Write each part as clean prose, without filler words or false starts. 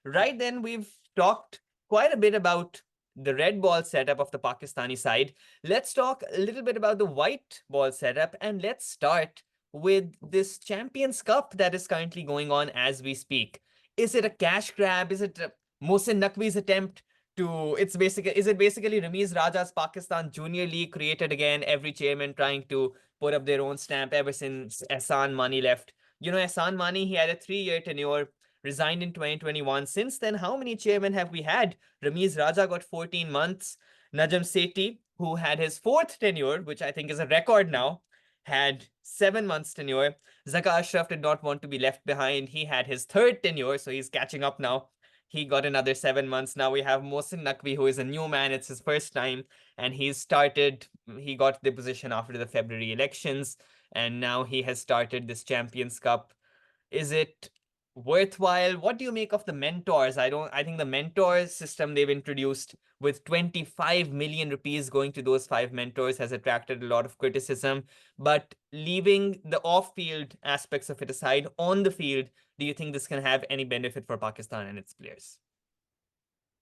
Right then, we've talked quite a bit about the red ball setup of the Pakistani side. Let's talk a little bit about the white ball setup, and let's start with this Champions Cup that is currently going on as we speak. Is it a cash grab? Is it Mohsin Naqvi's attempt to? Is it basically Ramiz Raja's Pakistan Junior League created again? Every chairman trying to put up their own stamp ever since Ehsan Mani left. Ehsan Mani, he had a 3-year tenure, resigned in 2021. Since then, how many chairmen have we had? Ramiz Raja got 14 months. Najam Sethi, who had his 4th tenure, which I think is a record now, had 7 months tenure. Zaka Ashraf did not want to be left behind. He had his 3rd tenure, so he's catching up now. He got another 7 months. Now we have Mohsin Naqvi, who is a new man. It's his first time, and he got the position after the February elections, and now he has started this Champions Cup. Is it worthwhile? What do you make of the mentors? I think the mentor system they've introduced with 25 million rupees going to those 5 mentors has attracted a lot of criticism. But leaving the off-field aspects of it aside, on the field, do you think this can have any benefit for Pakistan and its players?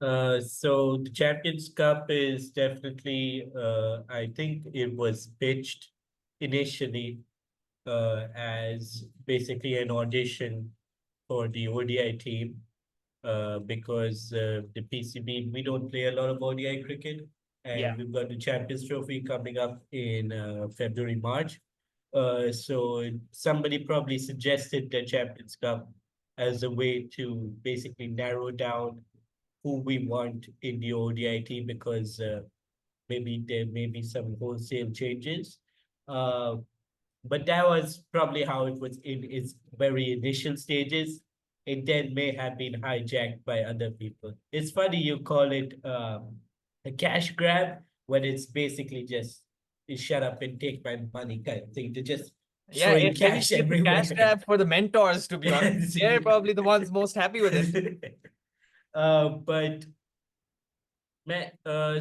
So the Champions Cup is definitely, I think it was pitched initially as basically an audition for the ODI team because the PCB, we don't play a lot of ODI cricket, Yeah. and we've got the Champions Trophy coming up in February, March. So somebody probably suggested the Champions Cup as a way to basically narrow down who we want in the ODI team because maybe there may be some wholesale changes. Uh, but that was probably how it was in its very initial stages. It then may have been hijacked by other people. It's funny you call it a cash grab when it's basically just shut up and take my money kind of thing. They're just Yeah, throwing if cash anything, it's a cash everywhere. grab for the mentors, to be honest. They're probably the ones most happy with it. But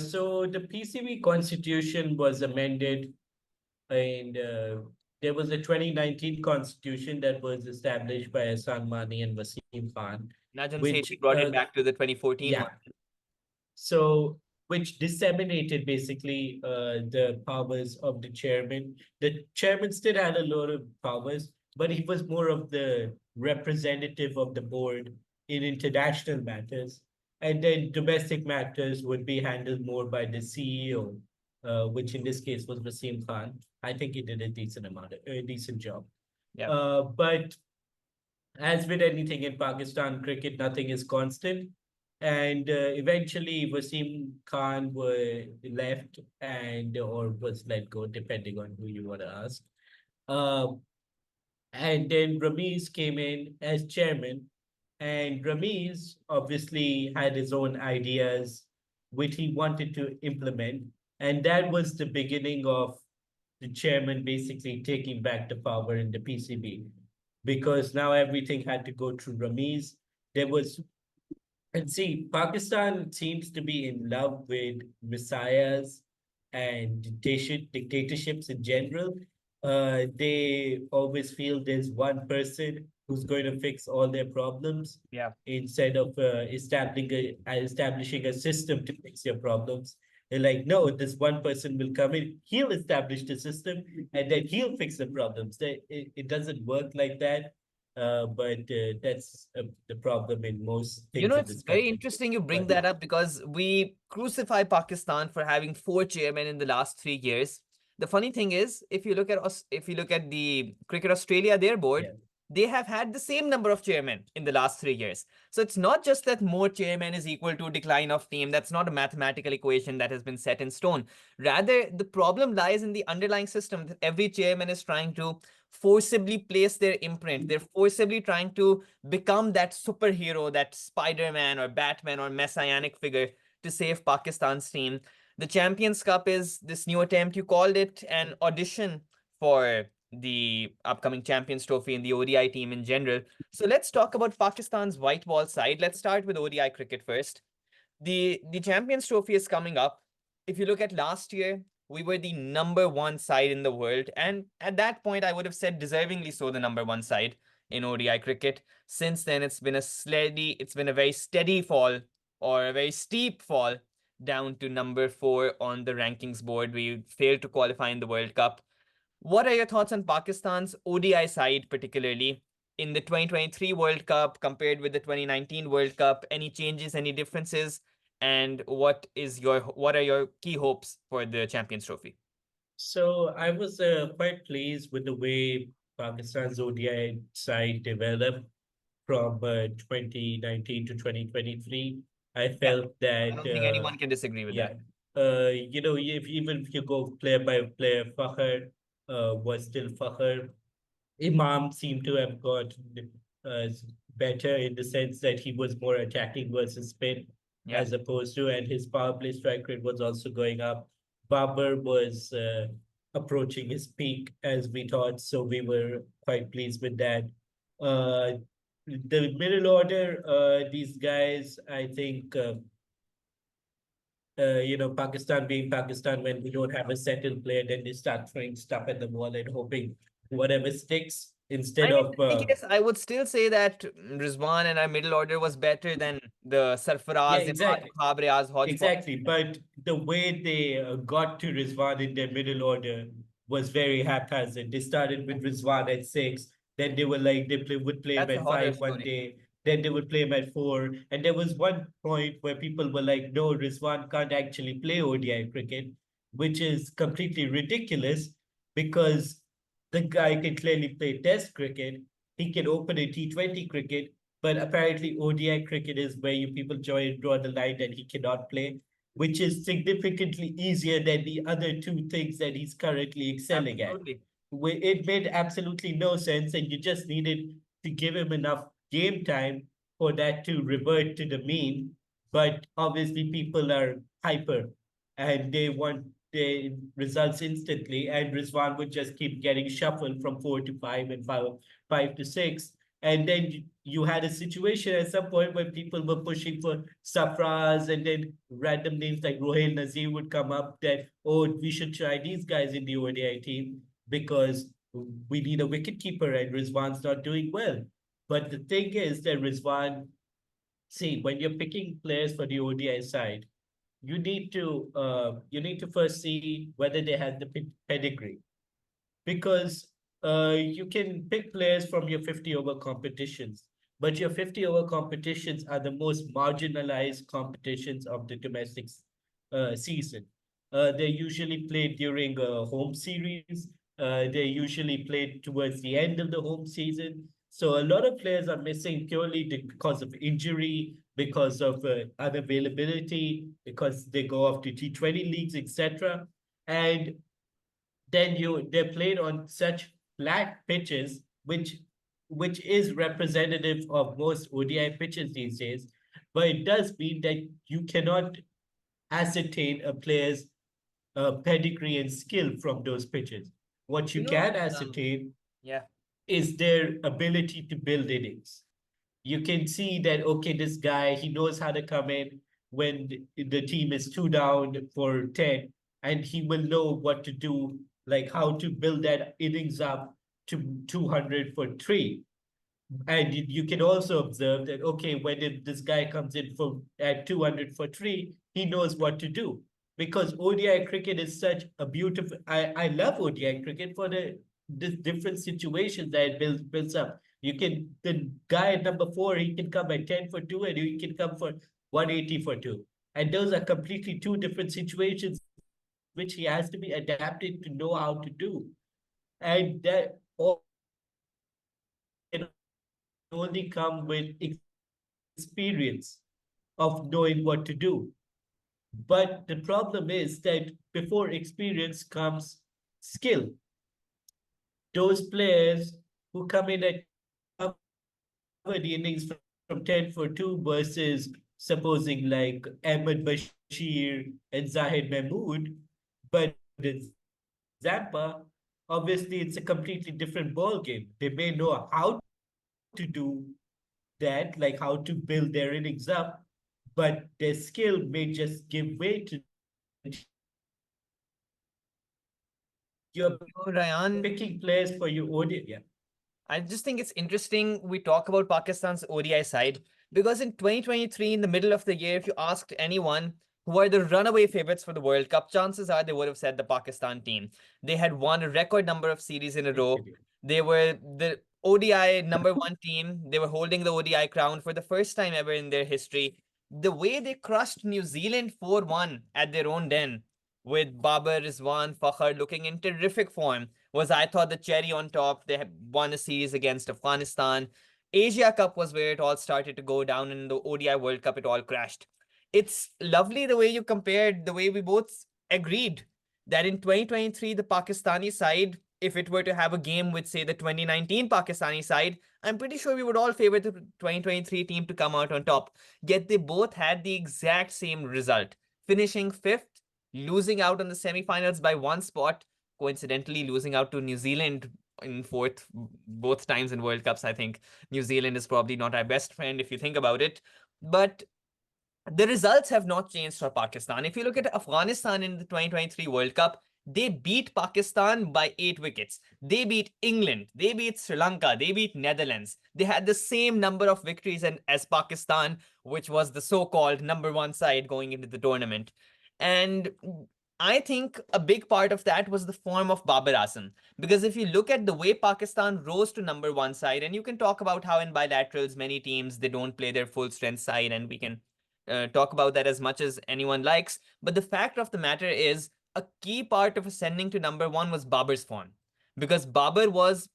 so the PCB constitution was amended, and there was a 2019 constitution that was established by Hasan Mani and Wasim Khan, Najam which Sethi brought it back to the 2014 yeah, one. so which disseminated basically the powers of the chairman. The chairman still had a lot of powers, but he was more of the representative of the board in international matters. And then domestic matters would be handled more by the CEO, which in this case was Wasim Khan. I think he did a decent job. Yeah. But as with anything in Pakistan cricket, nothing is constant. And eventually, Wasim Khan were left and or was let go, depending on who you want to ask. Uh, and then Ramiz came in as chairman, and Ramiz obviously had his own ideas, which he wanted to implement. And that was the beginning of the chairman basically taking back the power in the PCB because now everything had to go through Ramiz. There was, and see, Pakistan seems to be in love with messiahs and dictatorships in general. They always feel there's one person who's going to fix all their problems Yeah. instead of establishing a system to fix your problems. They're like, no, this one person will come in, he'll establish the system, and then he'll fix the problems. It doesn't work like that. But that's the problem in most things in It's this very country. interesting you bring But that up because we crucify Pakistan for having 4 chairmen in the last 3 years. The funny thing is, if you look at the Cricket Australia, their board, yeah, they have had the same number of chairmen in the last 3 years. So it's not just that more chairmen is equal to decline of team. That's not a mathematical equation that has been set in stone. Rather, the problem lies in the underlying system that every chairman is trying to forcibly place their imprint. They're forcibly trying to become that superhero, that Spider-Man or Batman or messianic figure to save Pakistan's team. The Champions Cup is this new attempt. You called it an audition for the upcoming Champions Trophy and the ODI team in general. So let's talk about Pakistan's white ball side. Let's start with ODI cricket first. The Champions Trophy is coming up. If you look at last year, we were the number 1 side in the world. And at that point, I would have said deservingly so the number 1 side. in ODI cricket. Since then, it's been a very steady fall or a very steep fall down to number 4 on the rankings board. We failed to qualify in the World Cup. What are your thoughts on Pakistan's ODI side, particularly in the 2023 World Cup compared with the 2019 World Cup? Any changes, any differences? And what are your key hopes for the Champions Trophy? So I was quite pleased with the way Pakistan's ODI side developed from 2019 to 2023. I Yeah, felt I that, don't think anyone can disagree with yeah, that. if even if you go player by player, Fakhar was still Fakhar. Imam seemed to have got uh, better in the sense that he was more attacking versus spin Yeah. as opposed to, and his power play strike rate was also going up. Babar was approaching his peak as we thought, so we were quite pleased with that. Uh, the middle order, these guys, I think, Pakistan being Pakistan, when we don't have a settled player, then they start throwing stuff at the wall and hoping whatever sticks I instead mean, of, in any case, I would still say that Rizwan and our middle order was better than the yeah, Sarfaraz, Imad, exactly. Khabriaz hodgepodge. Exactly, but the way they got to Rizwan in their middle order was very haphazard. They started with Rizwan at six, then they were like would play him That's a at horror five one story. day, then they would play him at four, and there was one point where people were like, "No, Rizwan can't actually play ODI cricket," which is completely ridiculous because the guy can clearly play Test cricket. He can open a T20 cricket, but apparently ODI cricket is where you people draw the line that he cannot play, which is significantly easier than the other two things that he's currently excelling at. Absolutely. It made absolutely no sense, and you just needed to give him enough game time for that to revert to the mean. But obviously, people are hyper and they want the results instantly. And Rizwan would just keep getting shuffled from four to five and five to six. And then you had a situation at some point where people were pushing for Safras, and then random names like Rohil Nazir would come up that, oh, we should try these guys in the ODI team because we need a wicket keeper and Rizwan's not doing well. But the thing is that Rizwan, see, when you're picking players for the ODI side, you need to first see whether they have the pedigree, because you can pick players from your 50 over competitions, but your 50 over competitions are the most marginalized competitions of the domestic season. They're usually played during a home series. They're usually played towards the end of the home season. So a lot of players are missing purely because of injury, because of unavailability, because they go off to T20 leagues, etc. And then they're played on such flat pitches, which is representative of most ODI pitches these days. But it does mean that you cannot ascertain a player's pedigree and skill from those pitches. What You you know, can ascertain yeah. is their ability to build innings. You can see that, okay, this guy, he knows how to come in when the team is two down for 10, and he will know what to do, like how to build that innings up to 200 for three. And you can also observe that, okay, when this guy comes in for at 200 for three, he knows what to do. Because ODI cricket is such a beautiful, I love ODI cricket for the different situations that it builds up. You can, the guy at number four, he can come at 10 for two and he can come for 180 for two. And those are completely two different situations which he has to be adapted to know how to do. And that all of that can only come with experience of knowing what to do. But the problem is that before experience comes skill. Those players who come in at 10 for 2 and cover the innings from 10 for 2 versus supposing like Ahmed Bashir and Zahid Mahmood, but Zampa, obviously it's a completely different ball game. They may know how to do that, like how to build their innings up, but their skill may just give way to the team because you're picking players for your ODI. Yeah. I just think it's interesting we talk about Pakistan's ODI side because in 2023, in the middle of the year, if you asked anyone who are the runaway favorites for the World Cup, chances are they would have said the Pakistan team. They had won a record number of series in a row. Actually. They were the ODI number one team. They were holding the ODI crown for the first time ever in their history. The way they crushed New Zealand 4-1 at their own den with Babar, Rizwan, Fakhar looking in terrific form was, I thought, the cherry on top. They had won a series against Afghanistan. Asia Cup was where it all started to go down, and in the ODI World Cup, it all crashed. It's lovely the way you compared, the way we both agreed that in 2023, the Pakistani side, if it were to have a game with, say, the 2019 Pakistani side, I'm pretty sure we would all favor the 2023 team to come out on top. Yet they both had the exact same result, finishing fifth, losing out on the semifinals by one spot, coincidentally losing out to New Zealand in fourth both times in World Cups. I think New Zealand is probably not our best friend if you think about it. But the results have not changed for Pakistan. If you look at Afghanistan in the 2023 World Cup, they beat Pakistan by 8 wickets. They beat England. They beat Sri Lanka. They beat Netherlands. They had the same number of victories as Pakistan, which was the so-called number one side going into the tournament. And I think a big part of that was the form of Babar Azam. Because if you look at the way Pakistan rose to number one side, and you can talk about how in bilaterals, many teams, they don't play their full strength side, and we can talk about that as much as anyone likes. But the fact of the matter is, a key part of ascending to number one was Babar's form. Because Babar was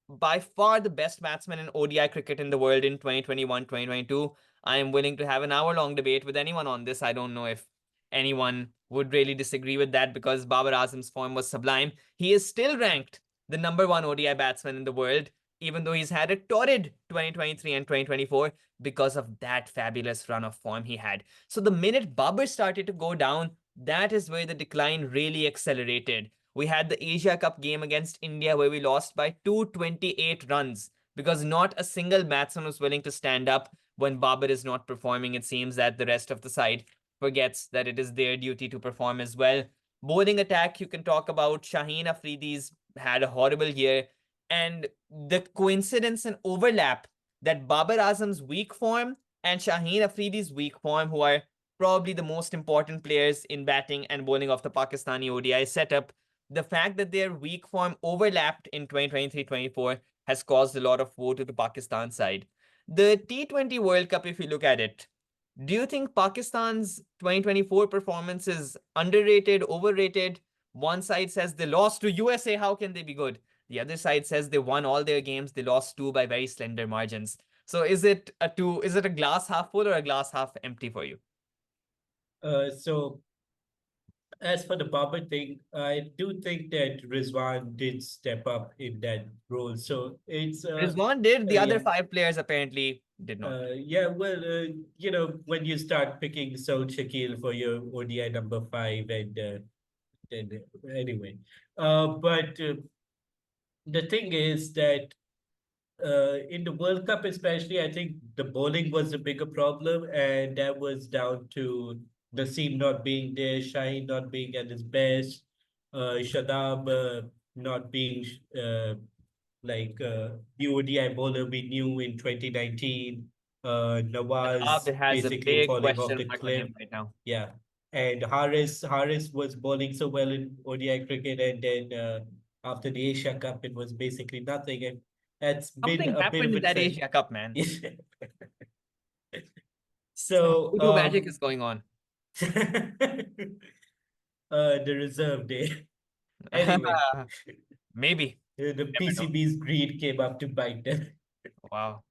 by far the best batsman in ODI cricket in the world in 2021, 2022. I am willing to have an hour-long debate with anyone on this. I don't know if anyone would really disagree with that because Babar Azam's form was sublime. He is still ranked the number one ODI batsman in the world, even though he's had a torrid 2023 and 2024 because of that fabulous run of form he had. So the minute Babar started to go down, that is where the decline really accelerated. We had the Asia Cup game against India where we lost by 228 runs because not a single batsman was willing to stand up when Babar is not performing. It seems that the rest of the side forgets that it is their duty to perform as well. Bowling attack, you can talk about. Shaheen Afridi's had a horrible year. And the coincidence and overlap that Babar Azam's weak form and Shaheen Afridi's weak form, who are probably the most important players in batting and bowling of the Pakistani ODI setup, the fact that their weak form overlapped in 2023-24 has caused a lot of woe to the Pakistan side. The T20 World Cup, if you look at it, do you think Pakistan's 2024 performance is underrated, overrated? One side says they lost to USA, how can they be good? The other side says they won all their games, they lost two by very slender margins. So is it a glass half full or a glass half empty for you? So as for the Babar thing, I do think that Rizwan did step up in that role. So it's Rizwan did, the other yeah. five players apparently did not. Yeah, well, when you start picking Saud Shakil for your ODI number five, and then anyway, but the thing is that in the World Cup, especially, I think the bowling was a bigger problem, and that was down to Naseem not being there, Shaheen not being at his best, Shadab not being like the ODI bowler we knew in 2019. Nawaz Shadab has a basically big falling off question the mark on cliff. him right now. Yeah. And Harris was bowling so well in ODI cricket, and then after the Asia Cup, it was basically nothing. And that's been Something a bit happened of in a that trend. Asia Cup, man. Some So voodoo magic is going on. the reserve day. Anyway, Maybe. the Never know. PCB's greed came up to bite them. Wow.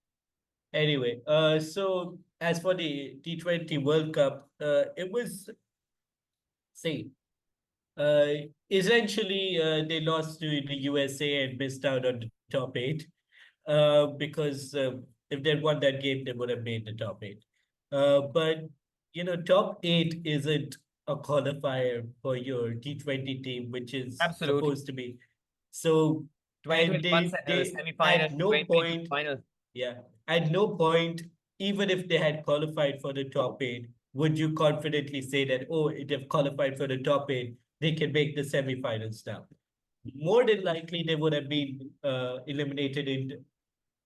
Anyway, so as for the T20 World Cup, it was, say, essentially they lost to the USA and missed out on the top eight. Because if they'd won that game, they would have made the top eight. But top eight isn't a qualifier for your T20 team, which is Absolutely. supposed to be. So, and 2021 they semi-final, at no 2022 point, final. yeah, at no point, even if they had qualified for the top eight, would you confidently say that, oh, they've qualified for the top eight, they can make the semifinals now? More than likely, they would have been eliminated in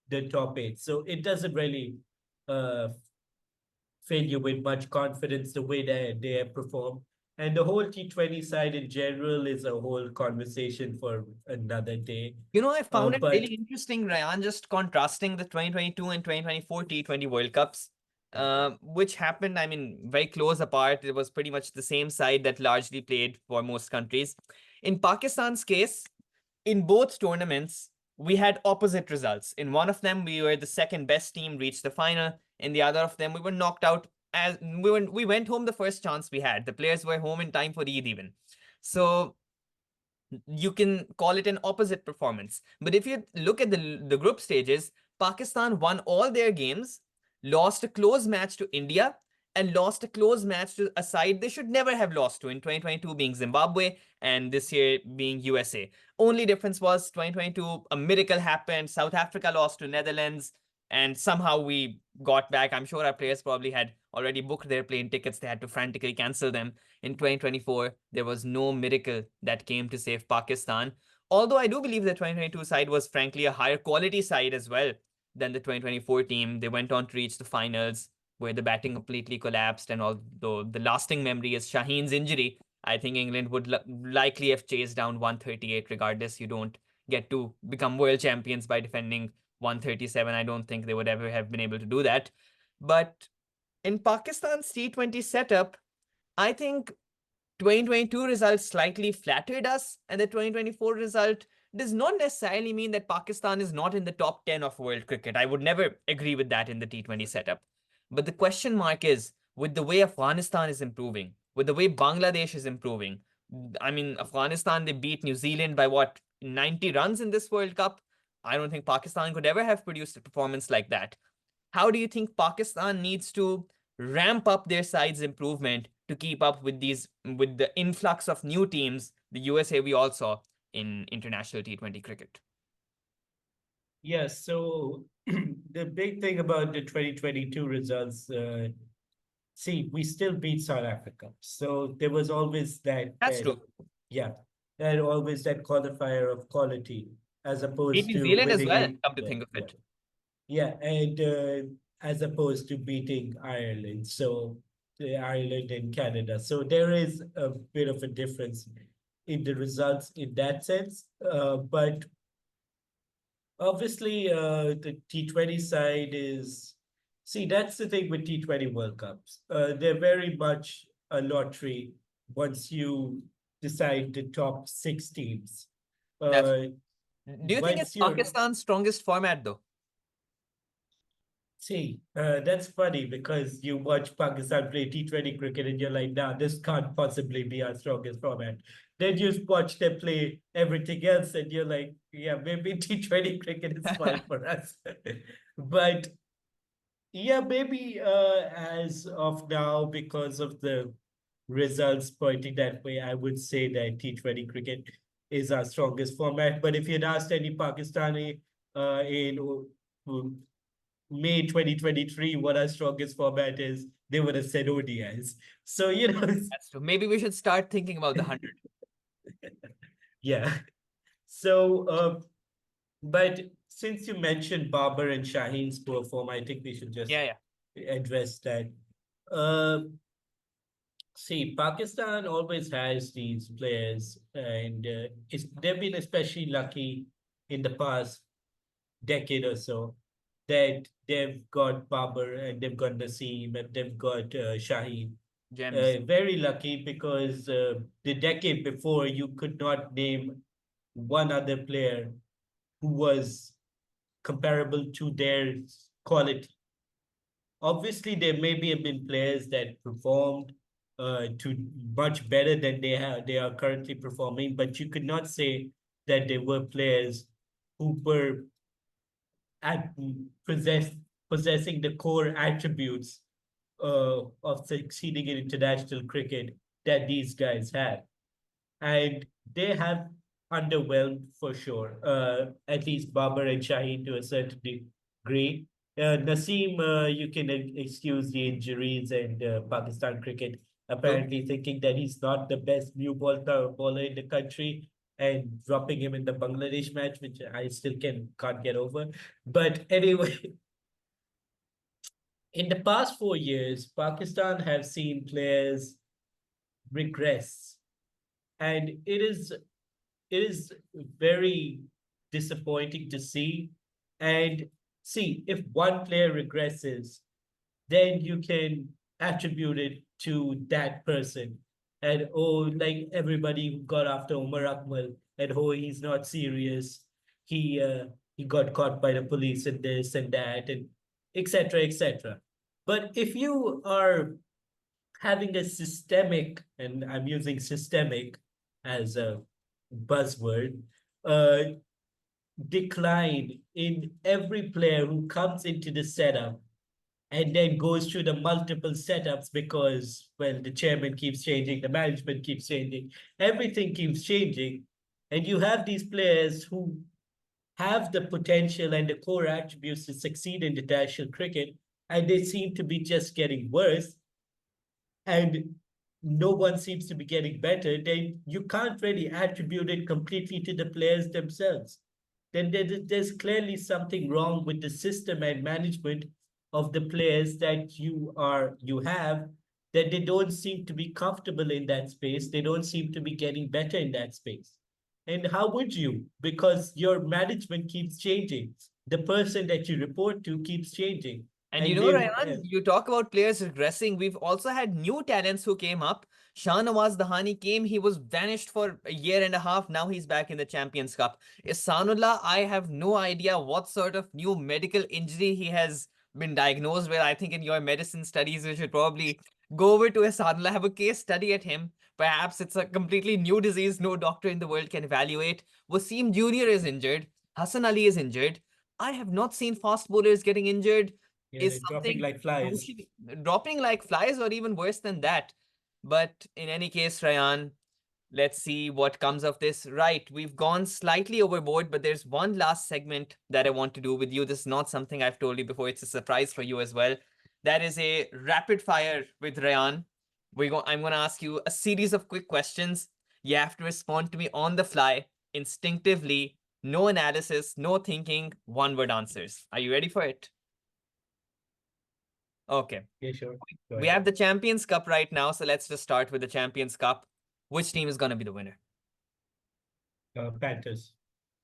the top eight. So it doesn't really uh, fill you with much confidence the way that they have performed. And the whole T20 side in general is a whole conversation for another day. You know, I found it But really interesting, Ryan, just contrasting the 2022 and 2024 T20 World Cups, which happened, I mean, very close apart. It was pretty much the same side that largely played for most countries. In Pakistan's case, in both tournaments, we had opposite results. In one of them, we were the second best team, reached the final. In the other of them, we were knocked out as we went home the first chance we had. The players were home in time for Eid even. So you can call it an opposite performance. But if you look at the group stages, Pakistan won all their games, lost a close match to India, and lost a close match to a side they should never have lost to in 2022 being Zimbabwe and this year being USA. Only difference was 2022, a miracle happened. South Africa lost to Netherlands, and somehow we got back. I'm sure our players probably had already booked their plane tickets. They had to frantically cancel them. In 2024, there was no miracle that came to save Pakistan. Although I do believe the 2022 side was frankly a higher quality side as well than the 2024 team. They went on to reach the finals where the batting completely collapsed. And although the lasting memory is Shaheen's injury, I think England would likely have chased down 138 regardless. You don't get to become world champions by defending 137. I don't think they would ever have been able to do that. But in Pakistan's T20 setup, I think 2022 results slightly flattered us, and the 2024 result does not necessarily mean that Pakistan is not in the top 10 of world cricket. I would never agree with that in the T20 setup. But the question mark is with the way Afghanistan is improving, with the way Bangladesh is improving. I mean, Afghanistan, they beat New Zealand by what, 90 runs in this World Cup? I don't think Pakistan could ever have produced a performance like that. How do you think Pakistan needs to ramp up their side's improvement to keep up with the influx of new teams, the USA we all saw in international T20 cricket? yes, so the big thing about the 2022 results, see, we still beat South Africa. So there was always That's true. yeah, and always that qualifier of quality as Beat opposed New to Zealand as winning well, it. come to Yeah, think of yeah. it. Yeah, and as opposed to beating Ireland. So Ireland and Canada. So there is a bit of a difference in the results in that sense. But obviously, the T20 side is, see, that's the thing with T20 World Cups. They're very much a lottery once you decide the top six teams. That's Uh, Do you think it's once you're Pakistan's strongest format though? See, that's funny because you watch Pakistan play T20 cricket and you're like, nah, this can't possibly be our strongest format. Then you watch them play everything else and you're like, yeah, maybe T20 cricket is fine for us. But yeah, maybe as of now, because of the results pointing that way, I would say that T20 cricket is our strongest format. But if you'd asked any Pakistani in May 2023 what our strongest format is, they would have said ODIs. So, That's true. Maybe we should start thinking about the 100. yeah. So, but since you mentioned Babar and Shaheen's perform, I think we should just Yeah, yeah. address that. Uh, See, Pakistan always has these players, and they've been especially lucky in the past decade or so that they've got Babar and they've got Naseem and they've got Shaheen. Gems. Very lucky because the decade before you could not name one other player who was comparable to their quality. Obviously, there maybe have been players that performed to much better than they are currently performing, but you could not say that they were players who were at possess possessing the core attributes of succeeding in international cricket that these guys had. And they have underwhelmed for sure. At least Babar and Shaheen to a certain degree. Naseem, you can excuse the injuries and Pakistan cricket True. apparently thinking that he's not the best new bowler in the country. and dropping him in the Bangladesh match, which I still can't get over. But anyway, in the past 4 years, Pakistan have seen players regress, and it is very disappointing to see. And see, if one player regresses, then you can attribute it to that person. And oh, like everybody who got after Omar Akmal, and oh, he's not serious. He got caught by the police and this and that and etc. etc. But if you are having a systemic, and I'm using systemic as a buzzword, uh, decline in every player who comes into the setup and then goes through the multiple setups because, well, the chairman keeps changing, the management keeps changing, everything keeps changing. And you have these players who have the potential and the core attributes to succeed in international cricket, and they seem to be just getting worse, and no one seems to be getting better, then you can't really attribute it completely to the players themselves. Then there's clearly something wrong with the system and management of the players that you have, that they don't seem to be comfortable in that space. They don't seem to be getting better in that space. And how would you? Because your management keeps changing. The person that you report to keeps changing. And you And know, they Ryan, you talk about players regressing. We've also had new talents who came up. Shahnawaz Dahani came, he was vanished for a year and a half. Now he's back in the Champions Cup. Ihsanullah, I have no idea what sort of new medical injury he has been diagnosed with. I think in your medicine studies, you should probably go over to Ihsanullah, have a case study at him. Perhaps it's a completely new disease no doctor in the world can evaluate. Wasim Jr. is injured. Hassan Ali is injured. I have not seen fast bowlers getting injured Yeah, is they're dropping something like flies. crucially dropping like flies or even worse than that. But in any case, Ryan, let's see what comes of this. Right, we've gone slightly overboard, but there's one last segment that I want to do with you. This is not something I've told you before. It's a surprise for you as well. That is a rapid fire with Ryan. I'm gonna ask you a series of quick questions. You have to respond to me on the fly, instinctively, no analysis, no thinking, one word answers. Are you ready for it? Okay. Yeah, sure. Go We ahead. have the Champions Cup right now, so let's just start with the Champions Cup. Which team is going to be the winner? Panthers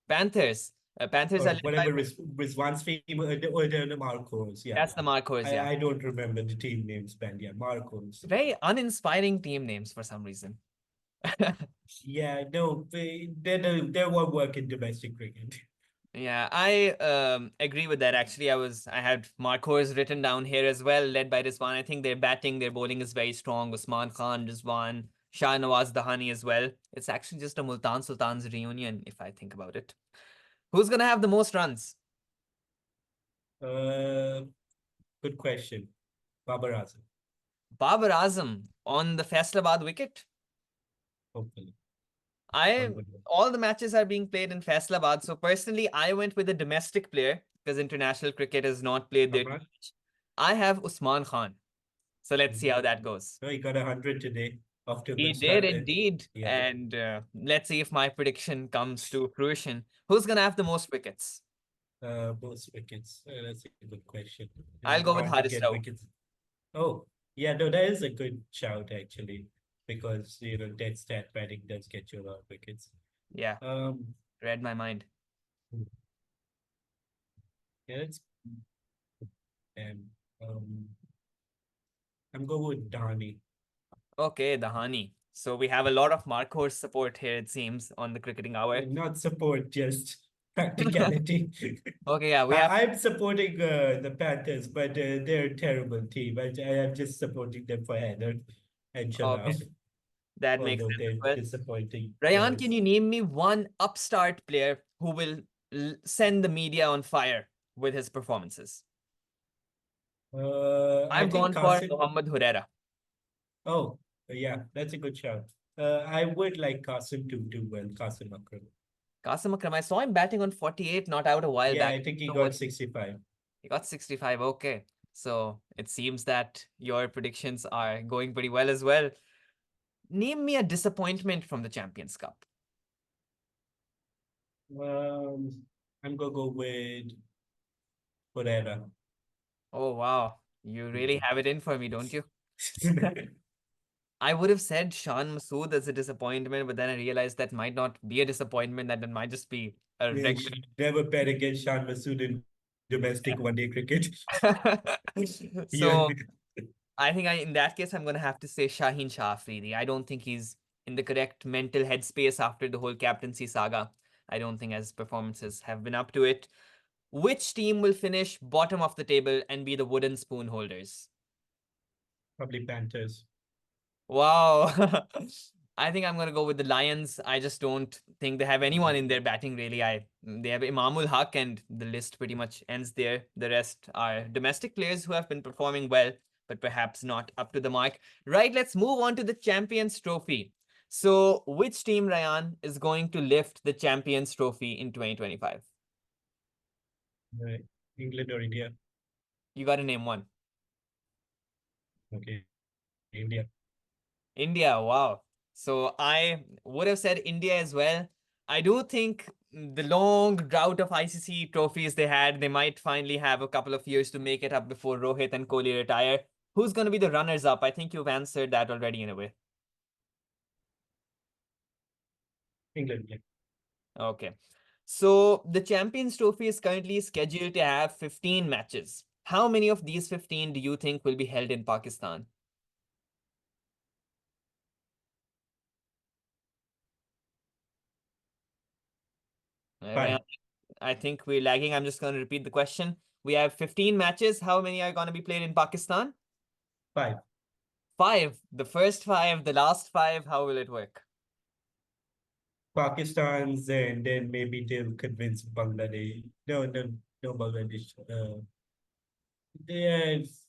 Panthers. Panthers or are led by whatever Rizwan's team, or the Marcos. Yeah, that's the Marcos, yeah. I don't remember the team names, band. Yeah, Marcos. Very uninspiring team names for some reason. Yeah, no, they won't work in domestic cricket. Yeah, I agree with that. Actually, I had Marcos written down here as well, led by Rizwan. I think their batting, their bowling is very strong. Usman Khan, Rizwan, Shah Nawaz Dahani as well. It's actually just a Multan Sultans reunion, if I think about it. Who's gonna have the most runs? Uh, Good question. Babar Azam, Babar Azam on the Faisalabad wicket. hopefully. I One good one. all the matches are being played in Faisalabad. So personally, I went with a domestic player because international cricket has not played there too Ahmad? much. I have Usman Khan. So let's see how that Mm. goes. No, he got 100 today. Off to a He good did start there. indeed. Yeah. And let's see if my prediction comes to fruition. Who's going to have the most wickets? Most wickets. That's a good question. I'll It's go with hard to Haris get Rauf. wickets. Oh, yeah, no, that is a good shout actually, because dead stat padding does get you a lot of wickets. Yeah, Um, read my mind. yeah, it's and I'm going with Dhani. Okay, Dahani. So we have a lot of Marcos support here, it seems, on the cricketing hour. Not support, just practicality. Okay, yeah, we have. I'm supporting the Panthers, but they're a terrible team. I am just supporting them for Heather and Okay, Shalaf, that makes although sense as they're well. disappointing Rayan, can players. you name me one upstart player who will send the media on fire with his performances? I I've think gone for Carson. Mohammad Hurera. Oh, yeah, that's a good shout. I would like Carson to do well, Carson Akram. Qasim Akram, I saw him batting on 48 not out a while Yeah, back. I think he So got what 65. he got 65. Okay. So it seems that your predictions are going pretty well as well. Name me a disappointment from the Champions Cup. Um, I'm gonna go with Pereira. Oh, wow. You really Mhm. have it in for me, don't you? I would have said Shan Masood as a disappointment, but then I realized that might not be a disappointment, that it might just be a Yeah, you regular. should never bet against Shan Masood in domestic one-day cricket. Yeah. So I think in that case, I'm going to have to say Shaheen Shah Afridi. I don't think he's in the correct mental headspace after the whole captaincy saga. I don't think his performances have been up to it. Which team will finish bottom of the table and be the wooden spoon holders? Probably Panthers. Wow. I think I'm gonna go with the Lions. I just don't think they have anyone in their batting really. They have Imamul Haq and the list pretty much ends there. The rest are domestic players who have been performing well, but perhaps not up to the mark. Right, let's move on to the Champions Trophy. So, which team, Ryan, is going to lift the Champions Trophy in 2025? Right. England or India? You got to name one. Okay, India. India, wow. So I would have said India as well. I do think the long drought of ICC trophies they had, they might finally have a couple of years to make it up before Rohit and Kohli retire. Who's going to be the runners up? I think you've answered that already in a way. England, yeah. Okay. So the Champions Trophy is currently scheduled to have 15 matches. How many of these 15 do you think will be held in Pakistan? Ryan, Five. I think we're lagging. I'm just going to repeat the question. We have 15 matches. How many are going to be played in Pakistan? Five. Five. The first five, the last five. How will it work? Pakistan's and then maybe they'll convince Bangladesh. No, no, no Bangladesh. There's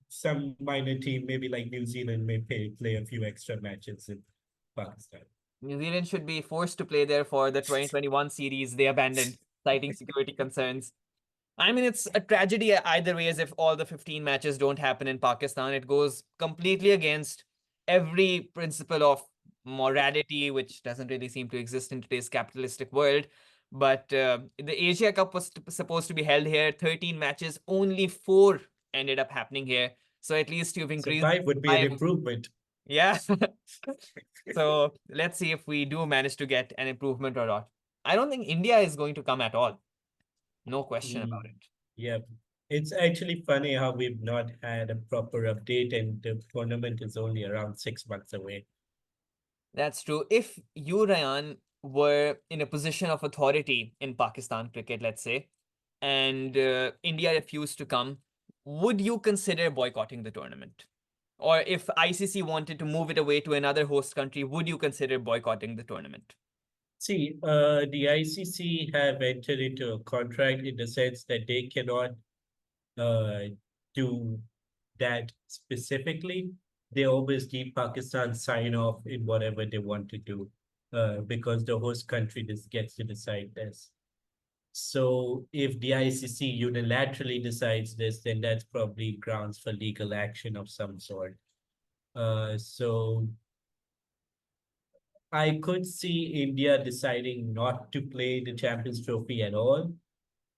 some minor team, maybe like New Zealand, may play a few extra matches in Pakistan. New Zealand should be forced to play there for the 2021 series they abandoned, citing security concerns. I mean, it's a tragedy either way, as if all the 15 matches don't happen in Pakistan. It goes completely against every principle of morality, which doesn't really seem to exist in today's capitalistic world. But the Asia Cup was supposed to be held here, 13 matches, only four ended up happening here. So at least you've So increased five would be an five. improvement. Yeah. So let's see if we do manage to get an improvement or not. I don't think India is going to come at all. No question Mm, about it. yeah. It's actually funny how we've not had a proper update and the tournament is only around 6 months away. That's true. If you, Ryan, were in a position of authority in Pakistan cricket, let's say, and India refused to come, would you consider boycotting the tournament? Or if ICC wanted to move it away to another host country, would you consider boycotting the tournament? See, the ICC have entered into a contract in the sense that they cannot uh, do that specifically. They always give Pakistan sign off in whatever they want to do, because the host country just gets to decide this. So if the ICC unilaterally decides this, then that's probably grounds for legal action of some sort. So I could see India deciding not to play the Champions Trophy at all.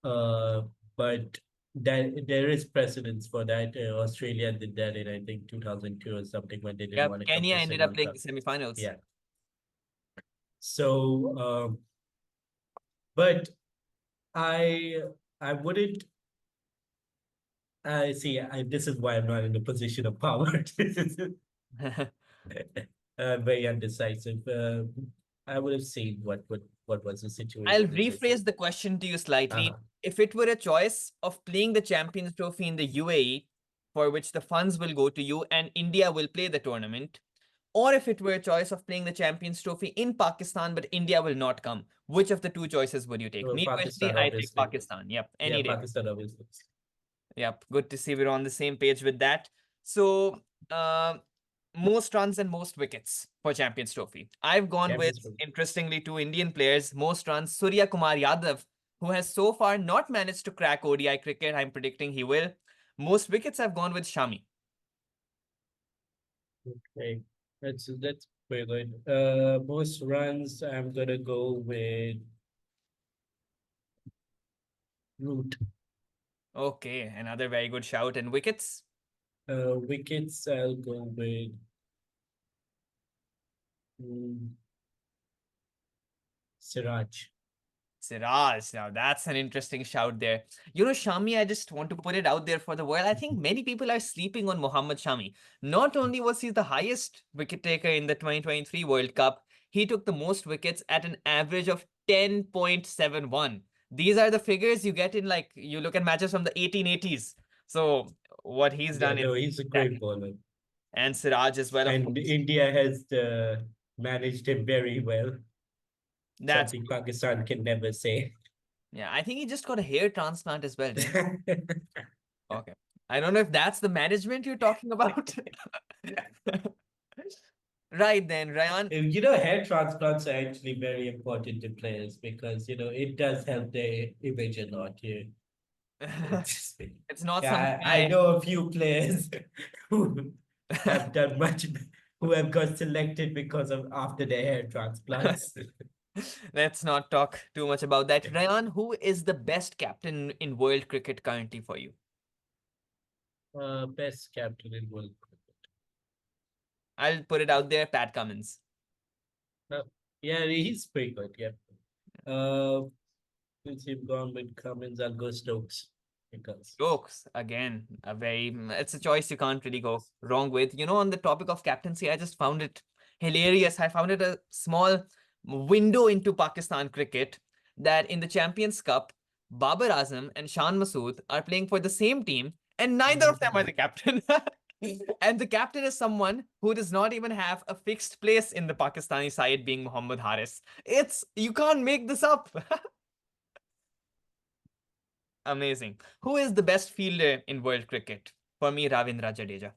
Uh, but that there is precedence for that. Australia did that in I think 2002 or something when they didn't Yep, want to come Kenya to ended Sri up playing Lanka. the semifinals. Yeah. So, but I I wouldn't. I see. This is why I'm not in a position of power. Very undecisive. I would have seen what was the I'll situation in this. rephrase the question to you slightly. Uh-huh. If it were a choice of playing the Champions Trophy in the UAE, for which the funds will go to you and India will play the tournament, or if it were a choice of playing the Champions Trophy in Pakistan but India will not come, which of the two choices would you take? Well, Me personally, Pakistan, I take obviously. Pakistan. Yep, Yeah, any day. Pakistan, obviously. Yep, good to see we're on the same page with that. So, most runs and most wickets for Champions Trophy. I've gone with, Champions Trophy. interestingly, two Indian players. Most runs, Surya Kumar Yadav, who has so far not managed to crack ODI cricket. I'm predicting he will. Most wickets, I've gone with Shami. Okay, that's very good. Most runs, I'm gonna go with Root. Okay, another very good shout. And wickets? Wickets, I'll go with mm, Siraj. Siraj. Now that's an interesting shout there. You know, Shami, I just want to put it out there for the world. I think many people are sleeping on Mohammad Shami. Not only was he the highest wicket taker in the 2023 World Cup, he took the most wickets at an average of 10.71. These are the figures you get in, like, you look at matches from the 1880s. So what he's Yeah, done is no, he's a great spectacular. bowler. And Siraj as well, of And course. India has managed him very well, That's something Pakistan can never say. Yeah, I think he just got a hair transplant as well, didn't he? Okay. I don't know if that's the management you're talking about. Right then, Ryan. Hair transplants are actually very important to players because, it does help their image a lot. Yeah. It's, It's not something yeah, I know a few players who have done who have got selected because of after their hair transplants. Let's not talk too much about that. Ryan, who is the best captain in world cricket currently for you? Best captain in world cricket. I'll put it out there, Pat Cummins. Uh, yeah, he's pretty good. Yeah. Uh, since you've gone with Cummins, I'll go Stokes because Stokes, again, it's a choice you can't really go wrong with. You know, on the topic of captaincy, I just found it hilarious. I found it a small window into Pakistan cricket that in the Champions Cup, Babar Azam and Shan Masood are playing for the same team, and neither of them are the captain. And the captain is someone who does not even have a fixed place in the Pakistani side, being Muhammad Haris. You can't make this up. Amazing. Who is the best fielder in world cricket? For me, Ravindra Jadeja.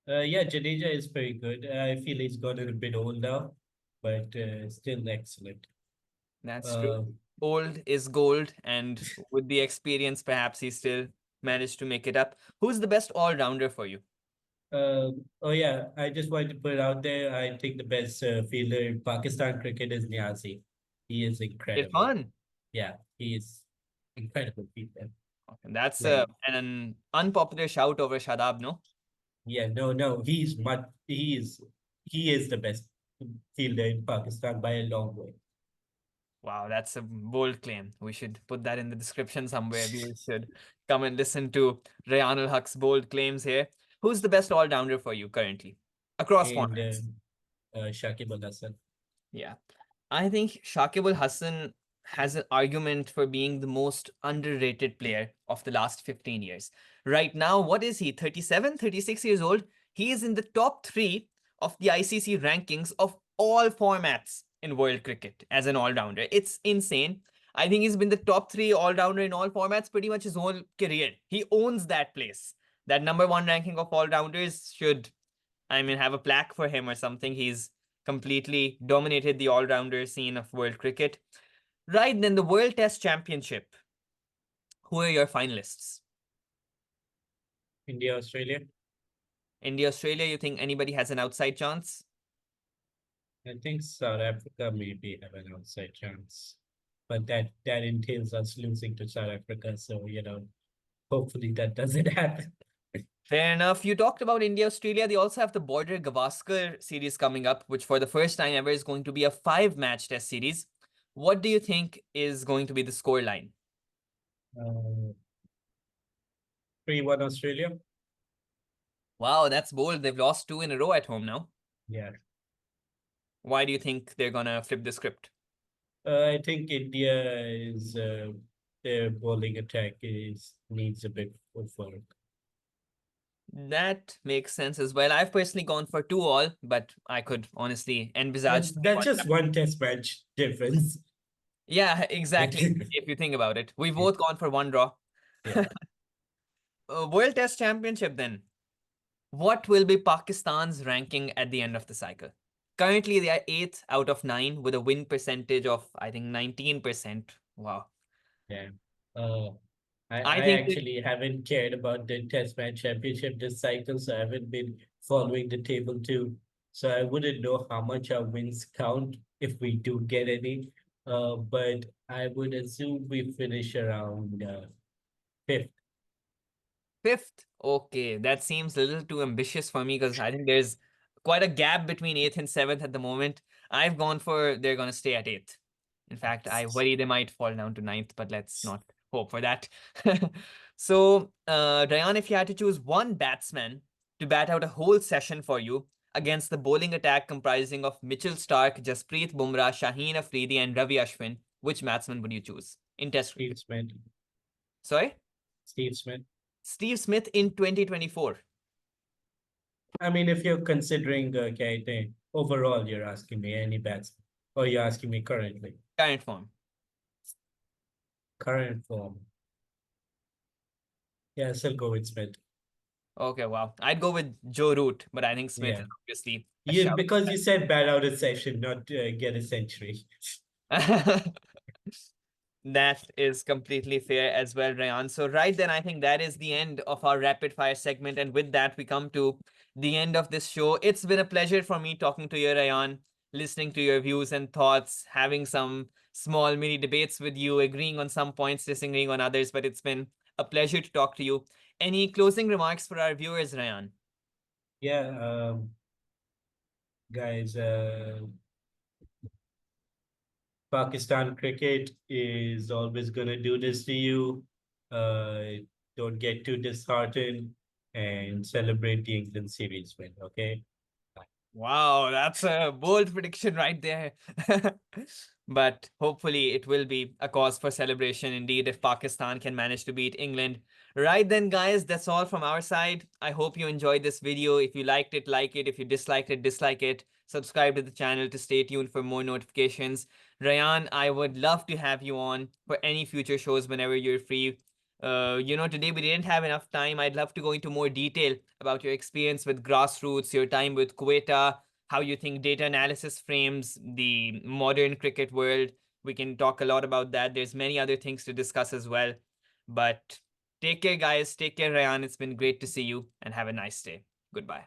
yeah, Jadeja is very good. I feel he's gotten a bit old now, but still excellent. That's true. Uh, Old is gold, and with the experience, perhaps he still managed to make it up. Who's the best all-rounder for you? oh yeah, I just wanted to put it out there. I think the best fielder in Pakistan cricket is Niazi. He is incredible. Irfan. Yeah, he is incredible fielder. Okay, that's Like, an unpopular shout over Shadab, no? yeah, no, he is the best fielder in Pakistan by a long way. Wow, that's a bold claim. We should put that in the description somewhere. Viewers should come and listen to Rayan al Haq's bold claims here. Who's the best all-rounder for you currently across And formats? Shakib Al Hasan. Yeah. I think Shakib Al Hasan has an argument for being the most underrated player of the last 15 years. Right now, what is he? 37, 36 years old? He is in the top three of the ICC rankings of all formats in world cricket as an all-rounder. It's insane. I think he's been the top three all-rounder in all formats pretty much his whole career. He owns that place. That number one ranking of all-rounders should, have a plaque for him or something. He's completely dominated the all-rounder scene of world cricket. Right then, the World Test Championship. Who are your finalists? India, Australia. India, Australia. You think anybody has an outside chance? I think South Africa maybe have an outside chance, but that entails us losing to South Africa. So hopefully that doesn't happen. Fair enough. You talked about India, Australia. They also have the Border Gavaskar series coming up, which for the first time ever is going to be a 5-match test series. What do you think is going to be the score line? 3-1 Australia. Wow, that's bold. They've lost 2 in a row at home now. Yeah. Why do you think they're gonna flip the script? I think India is their bowling attack is needs a bit of work. That makes sense as well. I've personally gone for 2-all, but I could honestly envisage. That's just one test match difference. Yeah, exactly. If you think about it, we've both gone for 1 draw. Yeah. World Test Championship then. What will be Pakistan's ranking at the end of the cycle? Currently, they are 8th out of 9 with a win percentage of, I think, 19%. Wow. Yeah. Uh, I, I I think actually haven't cared about the Test match championship this cycle, so I haven't been following the table too. So I wouldn't know how much our wins count if we do get any. but I would assume we finish around fifth. Fifth. Okay, that seems a little too ambitious for me because I think there's quite a gap between eighth and seventh at the moment. I've gone for they're gonna stay at eighth. In fact, I worry they might fall down to ninth, but let's not hope for that. So, Ryan, if you had to choose one batsman to bat out a whole session for you against the bowling attack comprising of Mitchell Stark, Jasprit Bumrah, Shaheen Afridi, and Ravi Ashwin, which batsman would you choose in Test Steve cricket? Smith. Sorry? Steve Smith. Steve Smith in 2024. I mean, if you're considering okay, overall, you're asking me any bets, or you're asking me currently. Current form. Current form. Yeah, I'll still go with Smith. Okay, wow. I'd go with Joe Root, but I think Smith Yeah. is obviously a You shout. because you said bat out a session, not get a century. That is completely fair as well, Rayan. So, right then, I think that is the end of our rapid fire segment. And with that, we come to the end of this show. It's been a pleasure for me talking to you, Rayan, listening to your views and thoughts, having some small mini debates with you, agreeing on some points, disagreeing on others. But it's been a pleasure to talk to you. Any closing remarks for our viewers, Rayan? Yeah, guys, Pakistan cricket is always gonna do this to you. Uh, don't get too disheartened and celebrate the England series win. Okay. Wow, that's a bold prediction right there. But hopefully, it will be a cause for celebration indeed if Pakistan can manage to beat England. Right then, guys, that's all from our side. I hope you enjoyed this video. If you liked it, like it. If you disliked it, dislike it. Subscribe to the channel to stay tuned for more notifications. Rayan, I would love to have you on for any future shows whenever you're free. Today we didn't have enough time. I'd love to go into more detail about your experience with grassroots, your time with Quetta, how you think data analysis frames the modern cricket world. We can talk a lot about that. There's many other things to discuss as well. But take care, guys. Take care, Ryan. It's been great to see you and have a nice day. Goodbye.